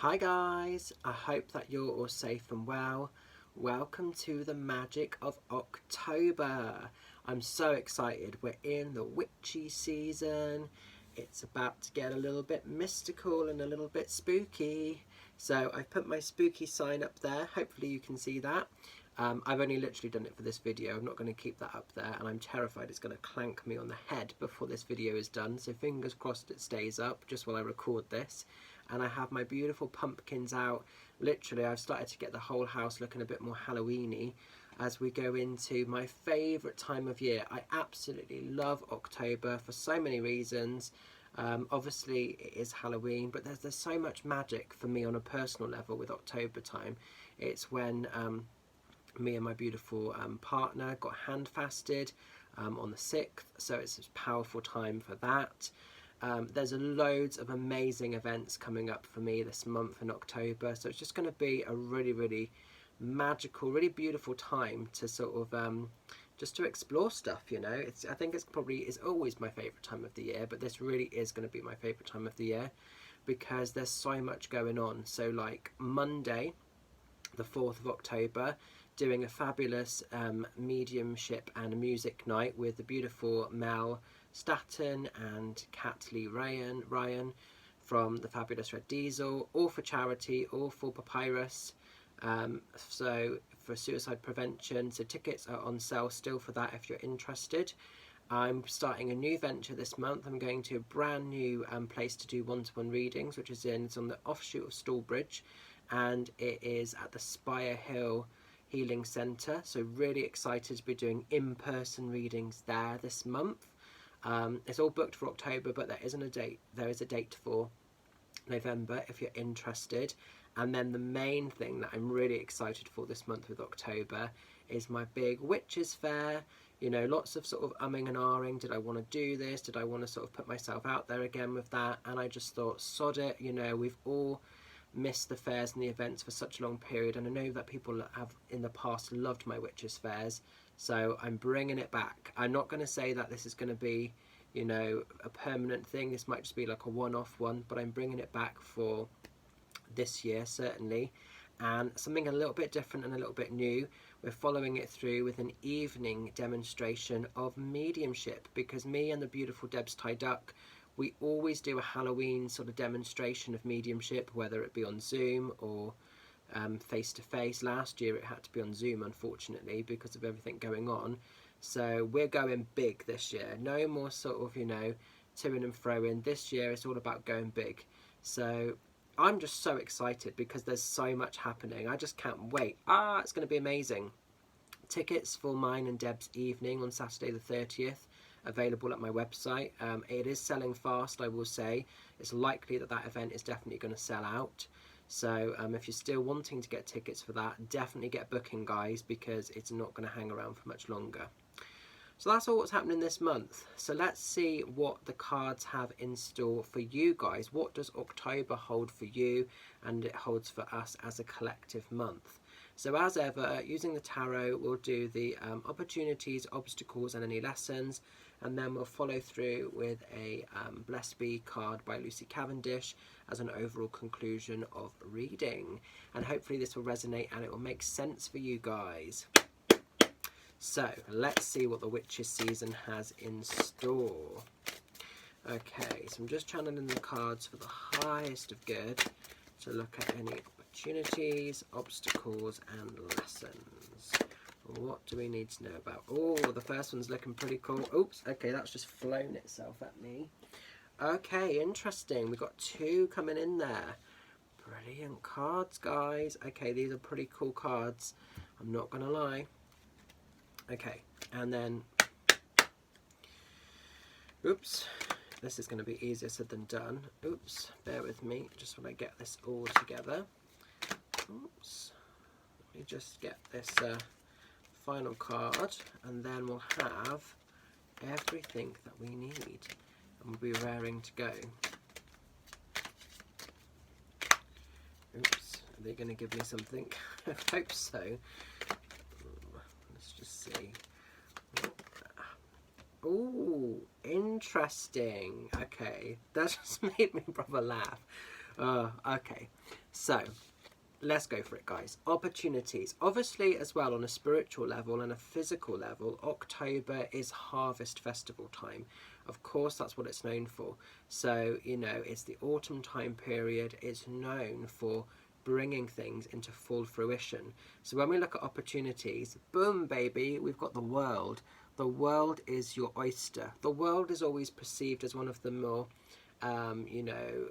Hi guys, I hope that you're all safe and well. Welcome to the magic of October. I'm so excited. We're in the witchy season. It's about to get a little bit mystical and a little bit spooky. So I've put my spooky sign up there. Hopefully you can see that. I've only literally done it for this video. I'm not going to keep that up there, and I'm terrified it's going to clank me on the head before this video is done. So fingers crossed it stays up just while I record this. And I have my beautiful pumpkins out. Literally, I've started to get the whole house looking a bit more Halloween-y as we go into my favourite time of year. I absolutely love October for so many reasons. Obviously, it is Halloween, but there's so much magic for me on a personal level with October time. It's when me and my beautiful partner got hand-fasted on the 6th, so it's a powerful time for that. There's loads of amazing events coming up for me this month in October, so it's just going to be a really magical, really beautiful time to sort of just to explore stuff, you know. I think it's always my favourite time of the year, but this really is going to be my favourite time of the year because there's so much going on. So like Monday, the 4th of October, doing a fabulous mediumship and music night with the beautiful Mel Staton and Cat Lee Ryan from the fabulous Red Diesel, all for charity, all for Papyrus, so for suicide prevention. So tickets are on sale still for that if you're interested. I'm starting a new venture this month. I'm going to a brand new place to do one-to-one readings, which is it's on the offshoot of Stallbridge, and it is at the Spire Hill Healing Centre. So really excited to be doing in-person readings there this month. It's all booked for October, but there is a date for November if you're interested. And then the main thing that I'm really excited for this month with October is my big Witches Fair. You know, lots of sort of umming and ahhing. Did I want to do this? Did I want to sort of put myself out there again with that? And I just thought, sod it. You know, we've all missed the fairs and the events for such a long period, and I know that people have in the past loved my Witches Fairs, so I'm bringing it back. I'm not going to say that this is going to be, you know, a permanent thing. This might just be like a one-off one, but I'm bringing it back for this year certainly, and something a little bit different and a little bit new. We're following it through with an evening demonstration of mediumship, because me and the beautiful Debs Tie Duck, we always do a Halloween sort of demonstration of mediumship, whether it be on Zoom or face-to-face. Last year it had to be on Zoom, unfortunately, because of everything going on. So we're going big this year. No more sort of, you know, to-ing and fro-ing. This year it's all about going big. So I'm just so excited because there's so much happening. I just can't wait. It's going to be amazing. Tickets for mine and Deb's evening on Saturday the 30th. Available at my website. It is selling fast, I will say. It's likely that that event is definitely going to sell out. So if you're still wanting to get tickets for that, definitely get booking, guys, because it's not going to hang around for much longer. So that's all what's happening this month. So let's see what the cards have in store for you guys. What does October hold for you and it holds for us as a collective month? So as ever, using the tarot, we'll do the opportunities, obstacles and any lessons, and then we'll follow through with a Blessed Be card by Lucy Cavendish as an overall conclusion of reading. And hopefully this will resonate and it will make sense for you guys. So let's see what the Witches season has in store. Okay, so I'm just channeling the cards for the highest of good to look at any opportunities, obstacles and lessons. What do we need to know about? Oh, the first one's looking pretty cool. Oops, okay, that's just flown itself at me. Okay, interesting. We've got 2 coming in there. Brilliant cards, guys. Okay, these are pretty cool cards. I'm not going to lie. Okay, and then, oops, this is going to be easier said than done. Oops, bear with me, just when I get this all together. Oops, let me just get this final card, and then we'll have everything that we need, and we'll be raring to go. Oops, are they going to give me something? I hope so. Let's just see. Oh, interesting. Okay, that just made me proper laugh. Okay, So let's go for it, guys. Opportunities. Obviously, as well, on a spiritual level and a physical level, October is harvest festival time. Of course, that's what it's known for. So, you know, it's the autumn time period. It's known for bringing things into full fruition. So when we look at opportunities, boom, baby, we've got the world. The world is your oyster. The world is always perceived as one of the more, you know,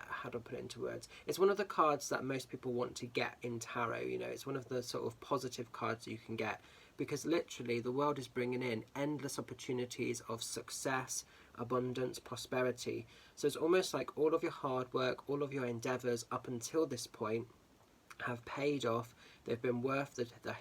how do I put it into words? It's one of the cards that most people want to get in tarot. You know, it's one of the sort of positive cards you can get, because literally the world is bringing in endless opportunities of success, abundance, prosperity. So it's almost like all of your hard work, all of your endeavors up until this point have paid off. They've been worth the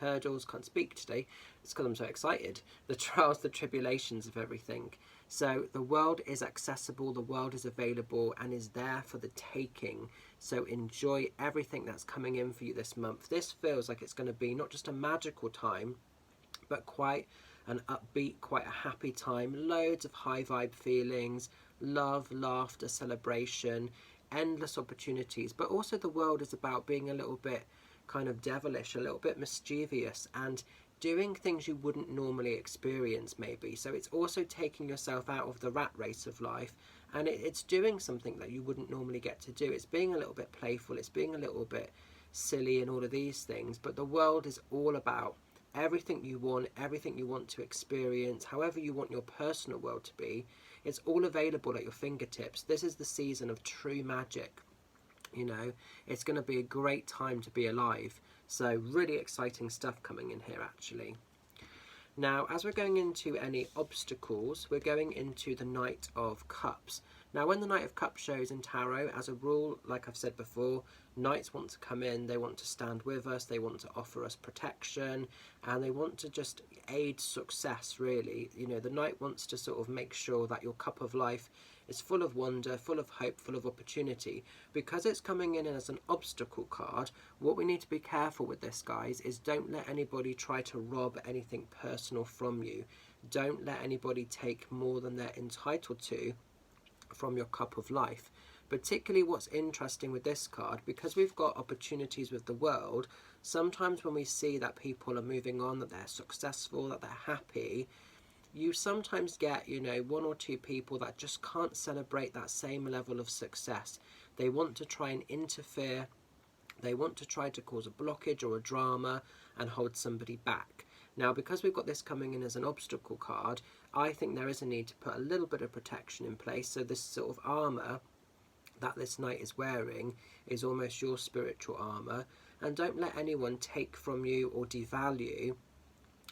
hurdles. Can't speak today. It's because I'm so excited. The trials, the tribulations of everything. So the world is accessible, the world is available and is there for the taking. So enjoy everything that's coming in for you this month. This feels like it's going to be not just a magical time, but quite an upbeat, quite a happy time. Loads of high vibe feelings, love, laughter, celebration, endless opportunities. But also the world is about being a little bit kind of devilish, a little bit mischievous, and doing things you wouldn't normally experience maybe. So it's also taking yourself out of the rat race of life, and it's doing something that you wouldn't normally get to do. It's being a little bit playful, it's being a little bit silly and all of these things. But the world is all about everything you want to experience, however you want your personal world to be. It's all available at your fingertips. This is the season of true magic. You know, it's going to be a great time to be alive. So really exciting stuff coming in here actually. Now, as we're going into any obstacles, we're going into the Knight of Cups. Now, when the Knight of Cups shows in tarot, as a rule, like I've said before, knights want to come in, they want to stand with us, they want to offer us protection, and they want to just aid success, really. You know, the knight wants to sort of make sure that your cup of life is full of wonder, full of hope, full of opportunity. Because it's coming in as an obstacle card, what we need to be careful with this, guys, is don't let anybody try to rob anything personal from you. Don't let anybody take more than they're entitled to from your cup of life. Particularly what's interesting with this card, because we've got opportunities with the world, sometimes when we see that people are moving on, that they're successful, that they're happy, you sometimes get, you know, one or two people that just can't celebrate that same level of success. They want to try and interfere. They want to try to cause a blockage or a drama and hold somebody back. Now, because we've got this coming in as an obstacle card, I think there is a need to put a little bit of protection in place. So this sort of armour that this knight is wearing is almost your spiritual armour. And don't let anyone take from you or devalue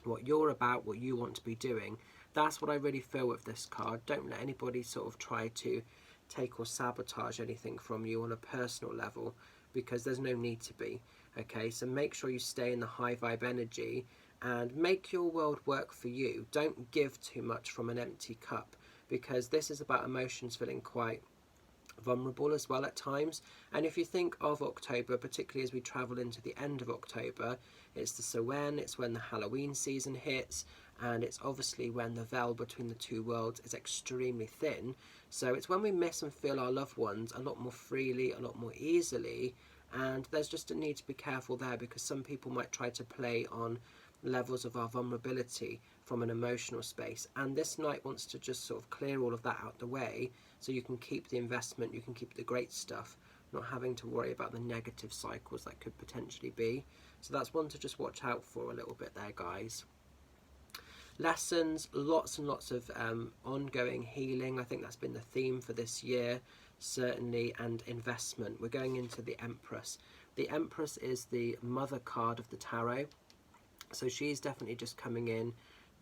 what you're about, what you want to be doing. That's what I really feel with this card. Don't let anybody sort of try to take or sabotage anything from you on a personal level, because there's no need to be. Okay, so make sure you stay in the high vibe energy and make your world work for you. Don't give too much from an empty cup, because this is about emotions feeling quite vulnerable as well at times. And if you think of October, particularly as we travel into the end of October, it's the Samhain, it's when the Halloween season hits, and it's obviously when the veil between the two worlds is extremely thin. So it's when we miss and feel our loved ones a lot more freely, a lot more easily, and there's just a need to be careful there, because some people might try to play on levels of our vulnerability from an emotional space, and this knight wants to just sort of clear all of that out the way, so you can keep the investment, you can keep the great stuff, not having to worry about the negative cycles that could potentially be. So that's one to just watch out for a little bit there, guys. Lessons, lots and lots of ongoing healing. I think that's been the theme for this year, certainly, and investment. We're going into the Empress. The Empress is the mother card of the tarot. So she's definitely just coming in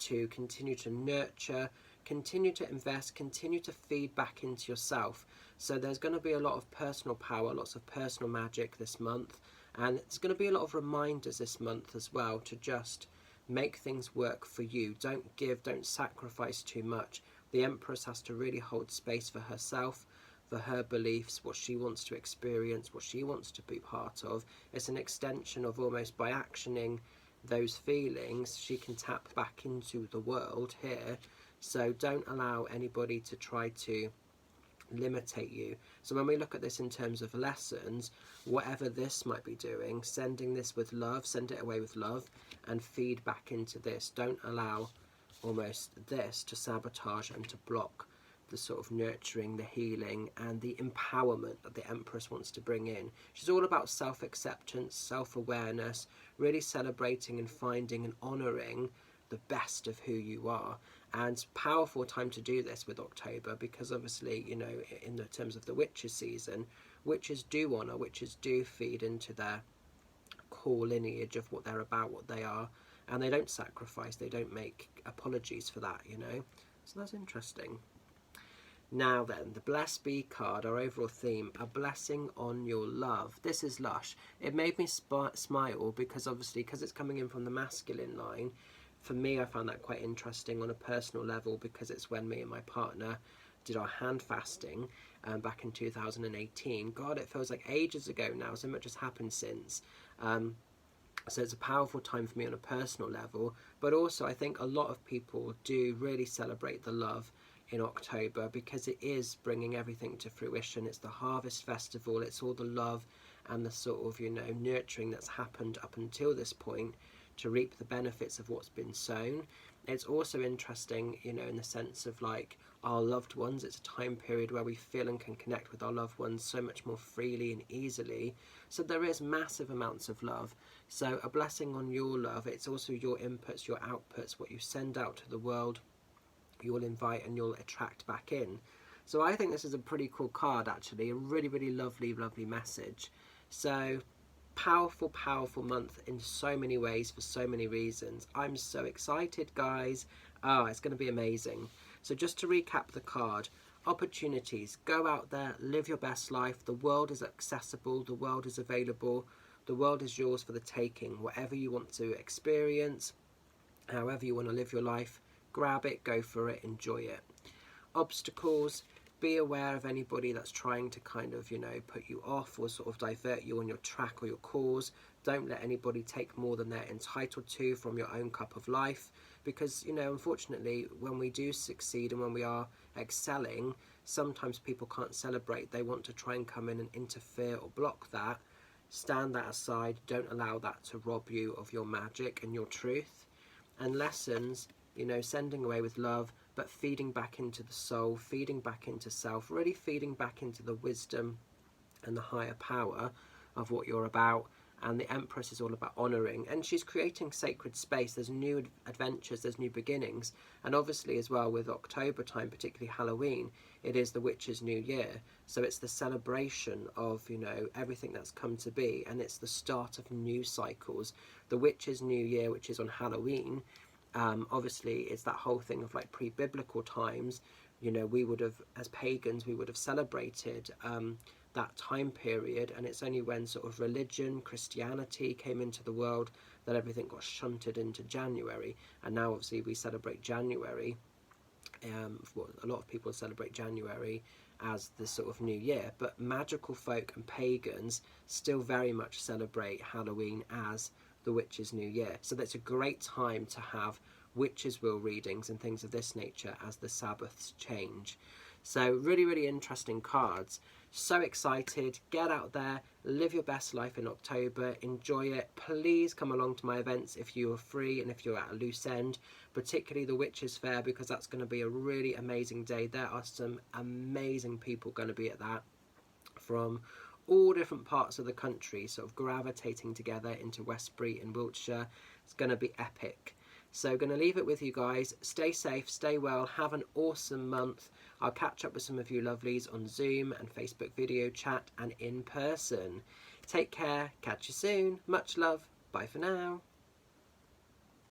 to continue to nurture, continue to invest, continue to feed back into yourself. So there's going to be a lot of personal power, lots of personal magic this month. And it's going to be a lot of reminders this month as well to just make things work for you. Don't give, don't sacrifice too much. The Empress has to really hold space for herself, for her beliefs, what she wants to experience, what she wants to be part of. It's an extension of, almost by actioning those feelings, she can tap back into the world here. So don't allow anybody to try to limitate you. So when we look at this in terms of lessons, whatever this might be doing, sending this with love, send it away with love, and feed back into this. Don't allow almost this to sabotage and to block the sort of nurturing, the healing, and the empowerment that the Empress wants to bring in. She's all about self-acceptance, self-awareness, really celebrating and finding and honouring the best of who you are. And powerful time to do this with October, because obviously, you know, in the terms of the witches season, witches do honour, witches do feed into their core lineage of what they're about, what they are, and they don't sacrifice, they don't make apologies for that, you know. So that's interesting. Now then, the Blessed Bee card, our overall theme, a blessing on your love. This is lush. It made me smile because obviously, because it's coming in from the masculine line, for me I found that quite interesting on a personal level, because it's when me and my partner did our hand fasting back in 2018. God, it feels like ages ago now, so much has happened since. So it's a powerful time for me on a personal level, but also I think a lot of people do really celebrate the love in October, because it is bringing everything to fruition. It's the harvest festival, it's all the love and the sort of, you know, nurturing that's happened up until this point to reap the benefits of what's been sown. It's also interesting, you know, in the sense of like our loved ones. It's a time period where we feel and can connect with our loved ones so much more freely and easily. So there is massive amounts of love. So a blessing on your love. It's also your inputs, your outputs, what you send out to the world, you'll invite and you'll attract back in. So I think this is a pretty cool card, actually. A really, really lovely, lovely message. So powerful, powerful month in so many ways for so many reasons. I'm so excited, guys. Oh, it's going to be amazing. So just to recap the card, opportunities. Go out there, live your best life. The world is accessible. The world is available. The world is yours for the taking. Whatever you want to experience, however you want to live your life, grab it, go for it, enjoy it. Obstacles, be aware of anybody that's trying to kind of, you know, put you off or sort of divert you on your track or your cause. Don't let anybody take more than they're entitled to from your own cup of life, because, you know, unfortunately, when we do succeed and when we are excelling, sometimes people can't celebrate. They want to try and come in and interfere or block that. Stand that aside. Don't allow that to rob you of your magic and your truth. And lessons, you know, sending away with love, but feeding back into the soul, feeding back into self, really feeding back into the wisdom and the higher power of what you're about. And the Empress is all about honouring, and she's creating sacred space. There's new adventures, there's new beginnings, and obviously as well with October time, particularly Halloween, it is the Witch's New Year. So it's the celebration of, you know, everything that's come to be, and it's the start of new cycles. The Witch's New Year, which is on Halloween, obviously it's that whole thing of like pre-biblical times. You know, we would have, as pagans, we would have celebrated that time period, and it's only when sort of religion, Christianity came into the world that everything got shunted into January. And now obviously we celebrate January, a lot of people celebrate January as the sort of new year, but magical folk and pagans still very much celebrate Halloween as the Witch's New Year. So that's a great time to have witches' wheel readings and things of this nature as the Sabbaths change. So really, really interesting cards. So excited. Get out there, live your best life in October, enjoy it. Please come along to my events if you are free and if you're at a loose end, particularly the Witches' Fair, because that's going to be a really amazing day. There are some amazing people going to be at that from all different parts of the country, sort of gravitating together into Westbury in Wiltshire. It's going to be epic. So going to leave it with you guys. Stay safe, stay well, have an awesome month. I'll catch up with some of you lovelies on Zoom and Facebook video chat and in person. Take care, catch you soon. Much love. Bye for now.